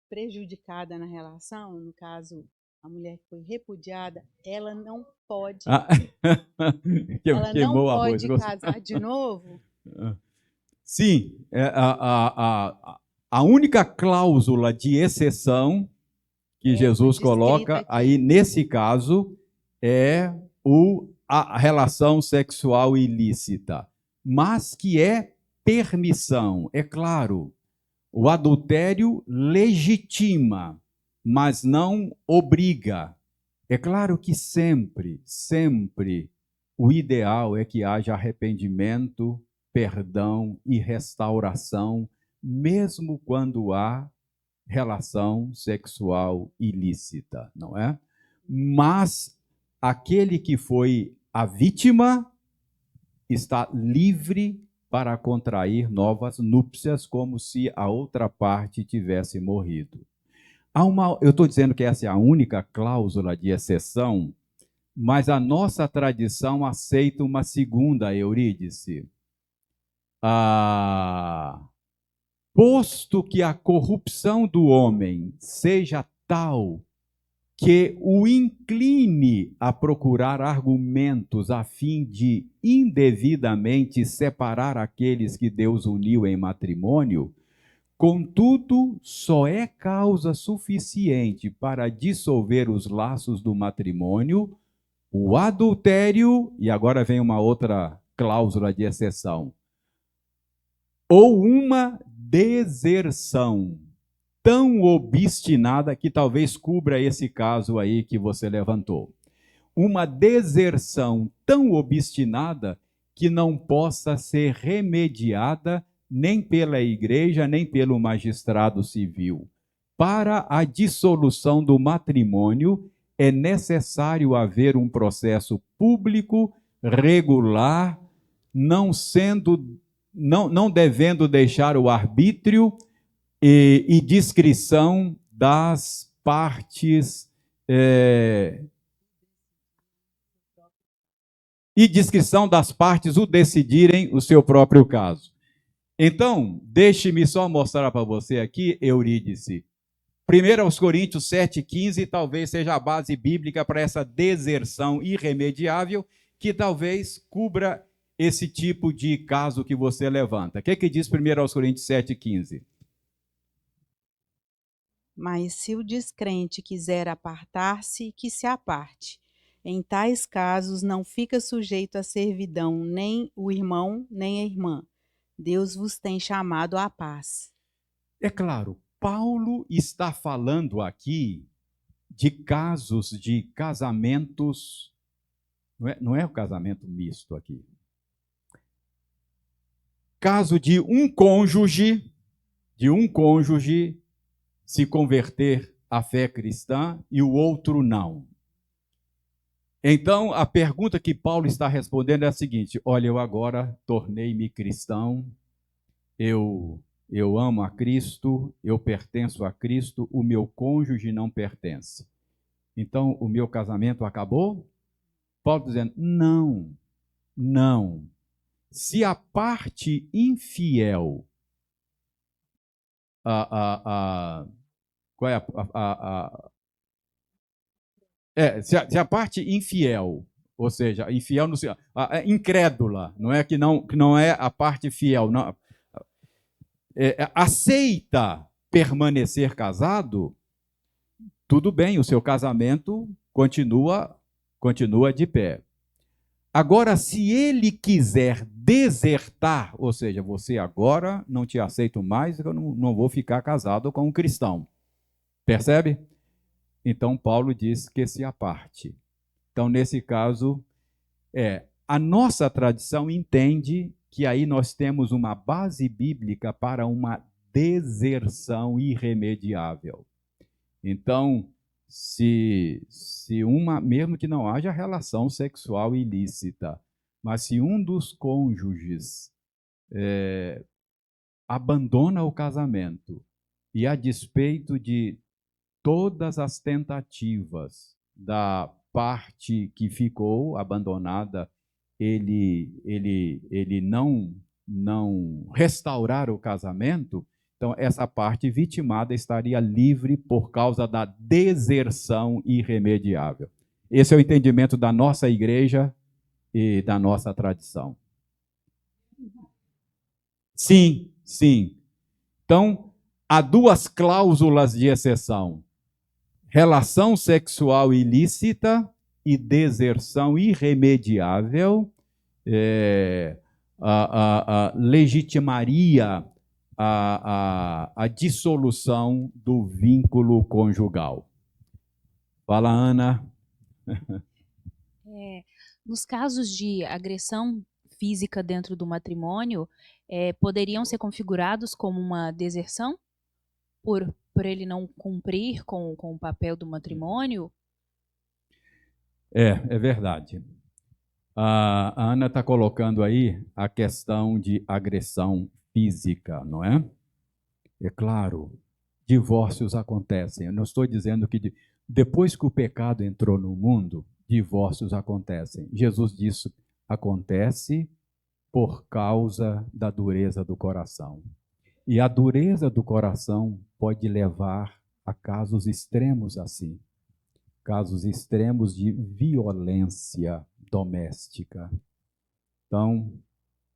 [SPEAKER 3] prejudicada na relação, no caso, a mulher que foi repudiada, ela não pode, ela não
[SPEAKER 1] Queimou o arroz.
[SPEAKER 3] pode casar de novo.
[SPEAKER 1] Sim, a única cláusula de exceção que Jesus coloca
[SPEAKER 3] aqui.
[SPEAKER 1] aí, nesse caso, é a relação sexual ilícita, mas que é permissão, é claro. O adultério legitima, mas não obriga. É claro que sempre, sempre, o ideal é que haja arrependimento, perdão e restauração, mesmo quando há relação sexual ilícita, não é? Mas aquele que foi a vítima está livre para contrair novas núpcias, como se a outra parte tivesse morrido. Eu estou dizendo que essa é a única cláusula de exceção, mas a nossa tradição aceita uma segunda, Eurídice. Posto que a corrupção do homem seja tal que o incline a procurar argumentos a fim de indevidamente separar aqueles que Deus uniu em matrimônio, contudo, só é causa suficiente para dissolver os laços do matrimônio o adultério, e agora vem uma outra cláusula de exceção, ou uma deserção tão obstinada que talvez cubra esse caso aí que você levantou. Uma deserção tão obstinada que não possa ser remediada nem pela igreja, nem pelo magistrado civil. Para a dissolução do matrimônio, é necessário haver um processo público, regular, não devendo deixar o arbítrio e discrição das partes o decidirem o seu próprio caso. Então, deixe-me só mostrar para você aqui, Eurídice. 1 Coríntios 7,15 talvez seja a base bíblica para essa deserção irremediável que talvez cubra esse tipo de caso que você levanta. O que diz 1 Coríntios 7,15?
[SPEAKER 3] Mas se o descrente quiser apartar-se, que se aparte. Em tais casos não fica sujeito à servidão nem o irmão, nem a irmã. Deus vos tem chamado à paz.
[SPEAKER 1] É claro, Paulo está falando aqui de casos de casamentos, não é o casamento misto aqui. Caso de um cônjuge se converter à fé cristã e o outro não. Então, a pergunta que Paulo está respondendo é a seguinte: olha, eu agora tornei-me cristão, eu amo a Cristo, eu pertenço a Cristo, o meu cônjuge não pertence. Então, o meu casamento acabou? Paulo dizendo, não. Se a parte infiel, qual é Se a parte infiel, ou seja, infiel no incrédula, não é que não é a parte fiel, não, aceita permanecer casado, tudo bem, o seu casamento continua de pé. Agora, se ele quiser desertar, ou seja, você agora não te aceito mais, eu não vou ficar casado com um cristão. Percebe? Então, Paulo diz que se aparte. Então, nesse caso, a nossa tradição entende que aí nós temos uma base bíblica para uma deserção irremediável. Então, se mesmo que não haja relação sexual ilícita, mas se um dos cônjuges abandona o casamento e, a despeito de todas as tentativas da parte que ficou abandonada, ele não restaurar o casamento, então essa parte vitimada estaria livre por causa da deserção irremediável. Esse é o entendimento da nossa igreja e da nossa tradição. Sim, sim. Então, há duas cláusulas de exceção: relação sexual ilícita e deserção irremediável legitimaria a dissolução do vínculo conjugal. Fala, Ana.
[SPEAKER 4] Nos casos de agressão física dentro do matrimônio, poderiam ser configurados como uma deserção por ele não cumprir com o papel do matrimônio?
[SPEAKER 1] É verdade. A Ana está colocando aí a questão de agressão física, não é? É claro, divórcios acontecem. Eu não estou dizendo que depois que o pecado entrou no mundo, divórcios acontecem. Jesus disse, acontece por causa da dureza do coração. E a dureza do coração pode levar a casos extremos assim. Casos extremos de violência doméstica. Então,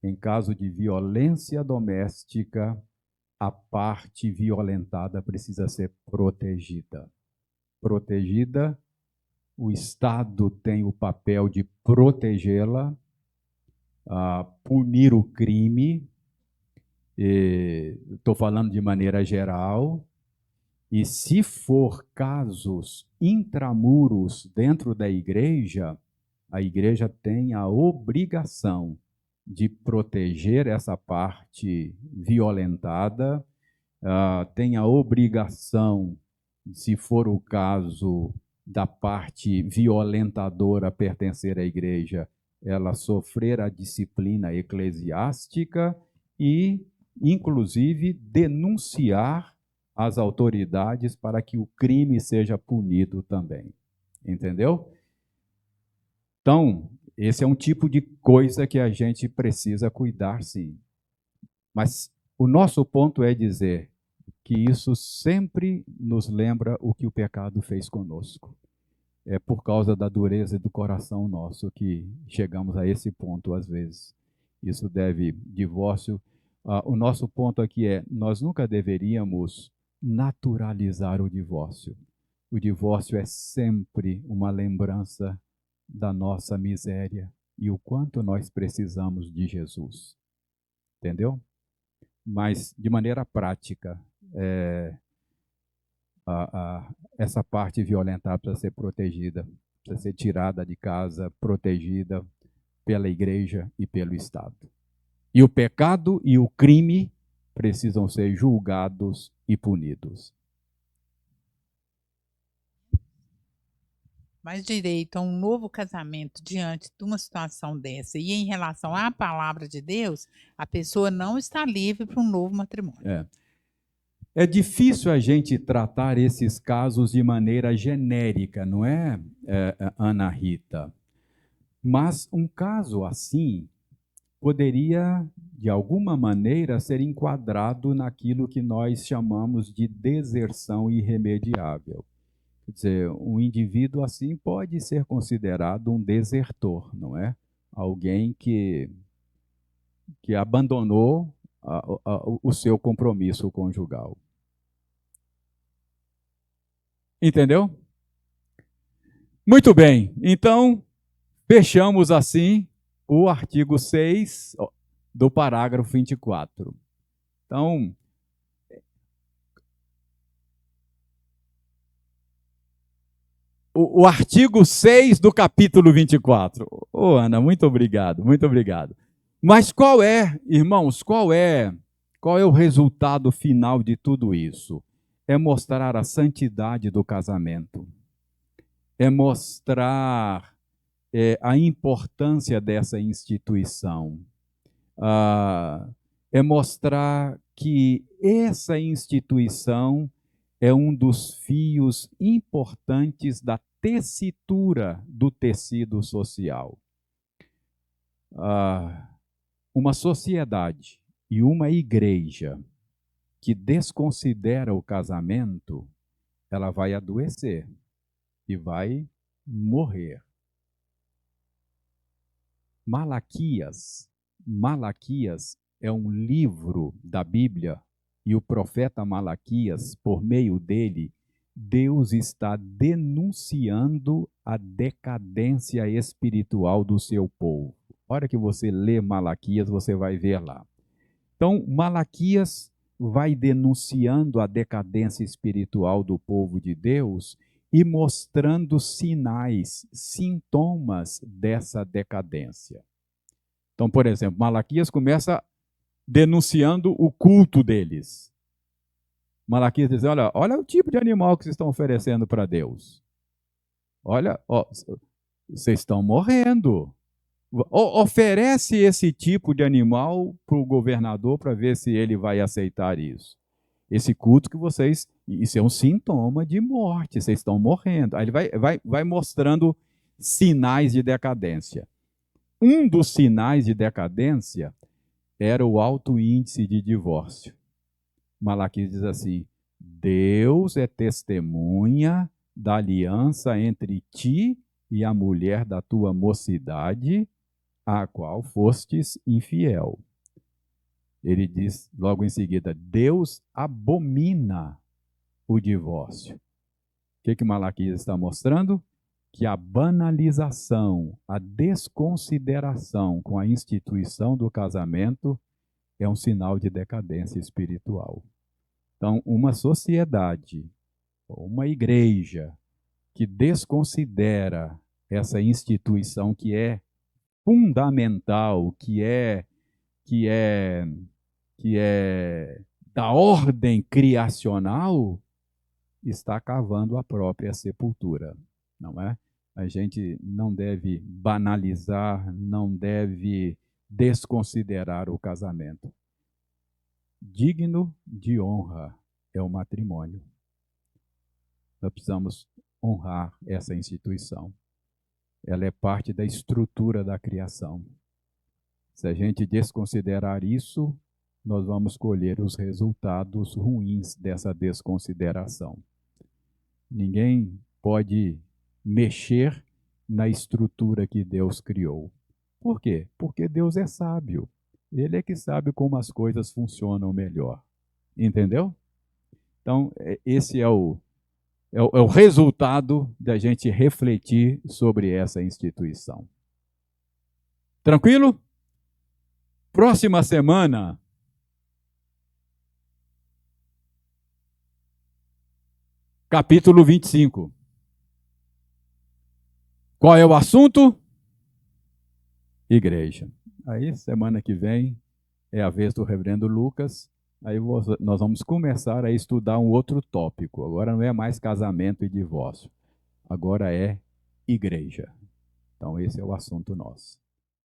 [SPEAKER 1] em caso de violência doméstica, a parte violentada precisa ser protegida. Protegida, o Estado tem o papel de protegê-la, punir o crime, estou falando de maneira geral, e se for casos intramuros dentro da igreja, a igreja tem a obrigação de proteger essa parte violentada, tem a obrigação, se for o caso da parte violentadora pertencer à igreja, ela sofrer a disciplina eclesiástica e, inclusive, denunciar as autoridades para que o crime seja punido também. Entendeu? Então, esse é um tipo de coisa que a gente precisa cuidar, sim. Mas o nosso ponto é dizer que isso sempre nos lembra o que o pecado fez conosco. É por causa da dureza do coração nosso que chegamos a esse ponto, às vezes. Isso deve divórcio. O nosso ponto aqui é, nós nunca deveríamos naturalizar o divórcio. O divórcio é sempre uma lembrança da nossa miséria e o quanto nós precisamos de Jesus. Entendeu? Mas, de maneira prática, essa parte violentada precisa ser protegida, precisa ser tirada de casa, protegida pela igreja e pelo Estado. E o pecado e o crime precisam ser julgados e punidos.
[SPEAKER 2] Mas direito a um novo casamento diante de uma situação dessa e em relação à palavra de Deus, a pessoa não está livre para um novo matrimônio.
[SPEAKER 1] É difícil a gente tratar esses casos de maneira genérica, não é, Ana Rita? Mas um caso assim poderia, de alguma maneira, ser enquadrado naquilo que nós chamamos de deserção irremediável. Quer dizer, um indivíduo assim pode ser considerado um desertor, não é? Alguém que abandonou o seu compromisso conjugal. Entendeu? Muito bem, então fechamos assim o artigo 6 do parágrafo 24. Então, o artigo 6 do capítulo 24. Ô, Ana, muito obrigado, muito obrigado. Mas qual é, irmãos, qual é o resultado final de tudo isso? É mostrar a santidade do casamento. É mostrar a importância dessa instituição. É mostrar que essa instituição é um dos fios importantes da tessitura do tecido social. Uma sociedade e uma igreja que desconsidera o casamento, ela vai adoecer e vai morrer. Malaquias é um livro da Bíblia e o profeta Malaquias, por meio dele, Deus está denunciando a decadência espiritual do seu povo. A hora que você lê Malaquias, você vai ver lá. Então, Malaquias vai denunciando a decadência espiritual do povo de Deus e mostrando sinais, sintomas dessa decadência. Então, por exemplo, Malaquias começa denunciando o culto deles. Malaquias diz, olha o tipo de animal que vocês estão oferecendo para Deus. Olha, vocês estão morrendo. Oferece esse tipo de animal para o governador para ver se ele vai aceitar isso. Esse culto que vocês... Isso é um sintoma de morte, vocês estão morrendo. Aí ele vai mostrando sinais de decadência. Um dos sinais de decadência era o alto índice de divórcio. Malaquias diz assim, Deus é testemunha da aliança entre ti e a mulher da tua mocidade, a qual fostes infiel. Ele diz logo em seguida, Deus abomina o divórcio. O que Malaquias está mostrando? Que a banalização, a desconsideração com a instituição do casamento é um sinal de decadência espiritual. Então, uma sociedade, uma igreja que desconsidera essa instituição que é fundamental, que é da ordem criacional, está cavando a própria sepultura, não é? A gente não deve banalizar, não deve desconsiderar o casamento. Digno de honra é o matrimônio. Nós precisamos honrar essa instituição. Ela é parte da estrutura da criação. Se a gente desconsiderar isso, nós vamos colher os resultados ruins dessa desconsideração. Ninguém pode mexer na estrutura que Deus criou. Por quê? Porque Deus é sábio. Ele é que sabe como as coisas funcionam melhor. Entendeu? Então, esse é o resultado da gente refletir sobre essa instituição. Tranquilo? Próxima semana, capítulo 25. Qual é o assunto? Igreja. Aí, semana que vem, é a vez do reverendo Lucas. Aí nós vamos começar a estudar um outro tópico. Agora não é mais casamento e divórcio. Agora é igreja. Então, esse é o assunto nosso.